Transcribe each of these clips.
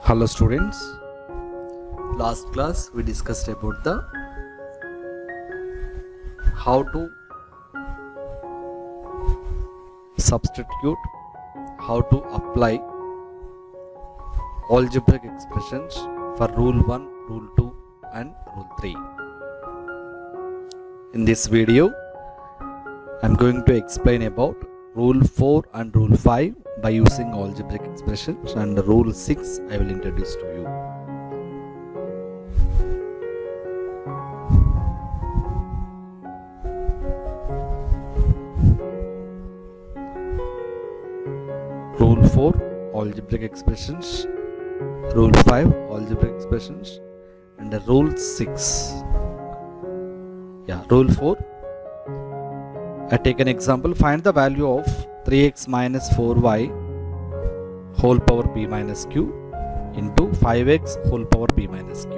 Hello students, last class we discussed about the how to substitute, how to apply algebraic expressions for rule 1, rule 2 and rule 3. In this video I am going to explain about rule 4 and rule 5 by using algebraic expressions, and rule 6 I will introduce to you. Rule 4 algebraic expressions, rule 5 algebraic expressions, and rule 6. Rule 4. I take an example. Find the value of 3x minus 4y whole power p minus q into 5x whole power p minus q.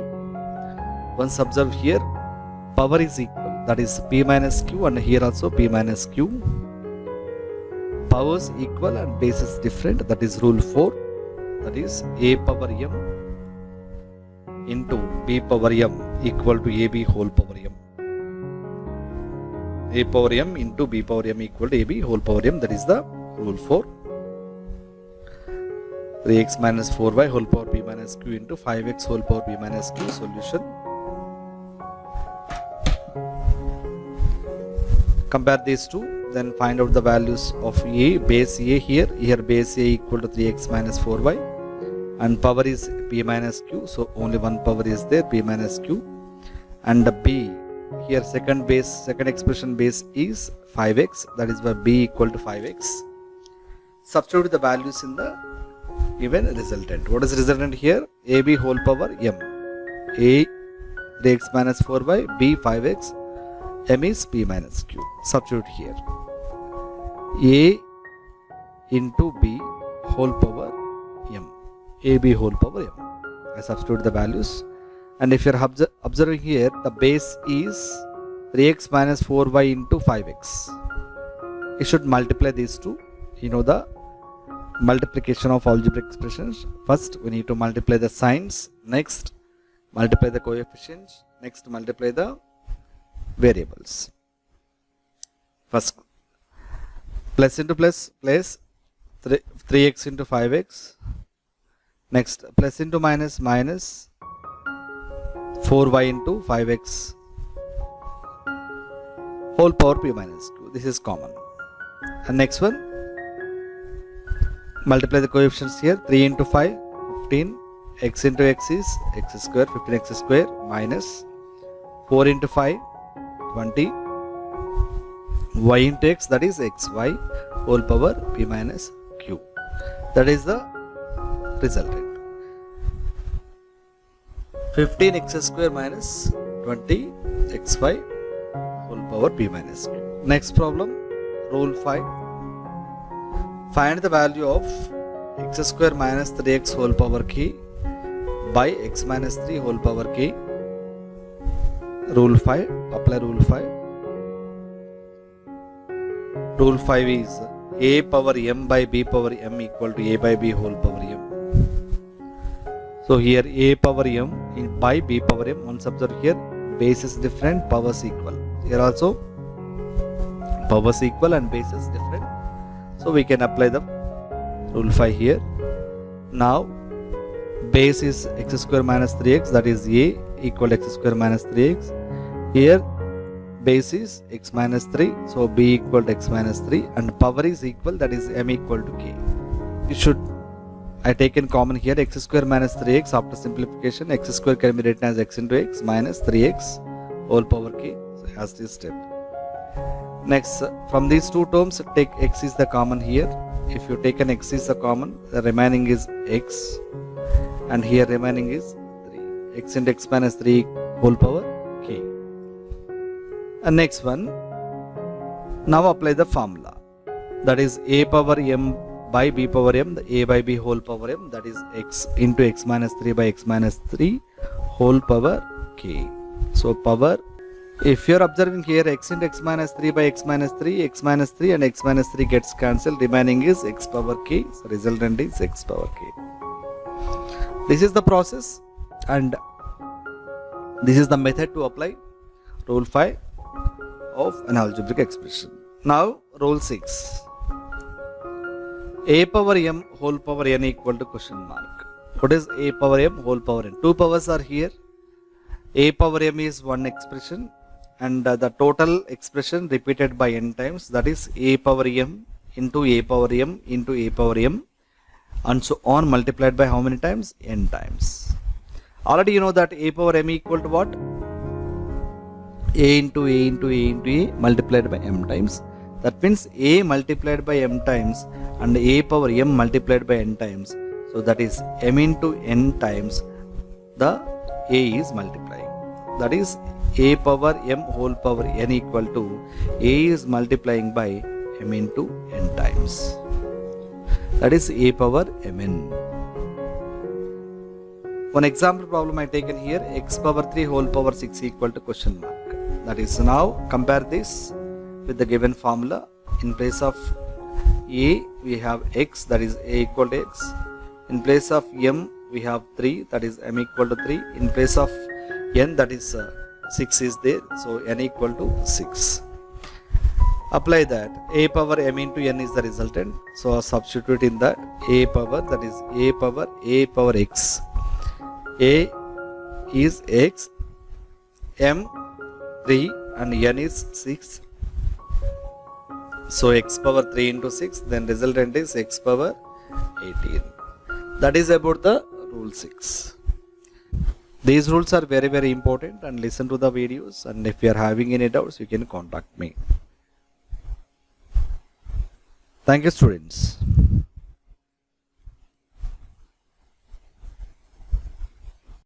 Once observe here, power is equal, that is p minus q, and here also p minus q. Powers equal and base is different, that is rule 4, that is a power m into b power m equal to ab whole power m. A power m into b power m equal to ab whole power m, that is the rule 4. 3x minus 4y whole power p minus q into 5x whole power p minus q. Solution. Compare these two, then find out the values of a, base a here base a equal to 3x minus 4y, and power is p minus q, so only one power is there, p minus q, and the b here second expression base is 5x, that is why b equal to 5x. Substitute the values in the given resultant. What is resultant here? ab whole power m, a 3x minus 4y, b 5x, m is p minus q. Substitute here. A into b whole power m, ab whole power m. I substitute the values. And if you are observing here, the base is 3x minus 4y into 5x. You should multiply these two. You know the multiplication of algebraic expressions. First, we need to multiply the signs. Next, multiply the coefficients. Next, multiply the variables. First, plus into plus, 3x into 5x. Next, plus into minus, minus 4y into 5x whole power p minus q. This is common. And next one, multiply the coefficients here. 3 into 5, 15. X into x is x square, 15x square, minus 4 into 5, 20. Y into x, that is xy whole power p minus q. That is the resultant. 15x square minus 20xy whole power p minus q. Next problem, rule 5. Find the value of x square minus 3x whole power k by x minus 3 whole power k. Rule 5. Apply rule 5. Rule 5 is a power m by b power m equal to a by b whole power m. So here a power m by b power m. Once observe here, base is different, powers equal. Here also powers equal and base is different. So we can apply the rule 5 here. Now base is x square minus 3x, that is a equal to x square minus 3x. Here base is x minus 3, so b equal to x minus 3, and power is equal, that is m equal to k. You should, I take in common here x square minus 3x. After simplification, x square can be written as x into x minus 3x whole power k. So as this step. Next, from these two terms, take x is the common here. If you take an x is the common, the remaining is x, and here remaining is 3. X into x minus 3 whole power k. And next one, now apply the formula. That is a power m by b power m, the a by b whole power m, that is x into x minus 3 by x minus 3 whole power k. So power, if you are observing here, x into x minus 3 by x minus 3 and x minus 3 gets cancelled, remaining is x power k, so resultant is x power k. This is the process, and this is the method to apply rule 5 of an algebraic expression. Now rule 6. A power m whole power n equal to question mark. What is a power m whole power n? Two powers are here. A power m is one expression, and the total expression repeated by n times, that is a power m into a power m into a power m, and so on, multiplied by how many times? N times. Already you know that a power m equal to what? A into a into a into a multiplied by m times. That means a multiplied by m times and a power m multiplied by n times. So that is m into n times the a is multiplying. That is a power m whole power n equal to a is multiplying by m into n times. That is a power mn. One example problem I taken here, x power 3 whole power 6 equal to question mark. That is, now compare this with the given formula. In place of a we have x, that is a equal to x. In place of m we have 3, that is m equal to 3. In place of n, that is 6 is there, so n equal to 6. Apply that. A power m into n is the resultant, so substitute in that a power, that is a power x. A is x, m 3 and n is 6. So x power 3 into 6, then resultant is x power 18. That is about the rule 6. These rules are very, very important, and listen to the videos, and if you are having any doubts, you can contact me. Thank you, students.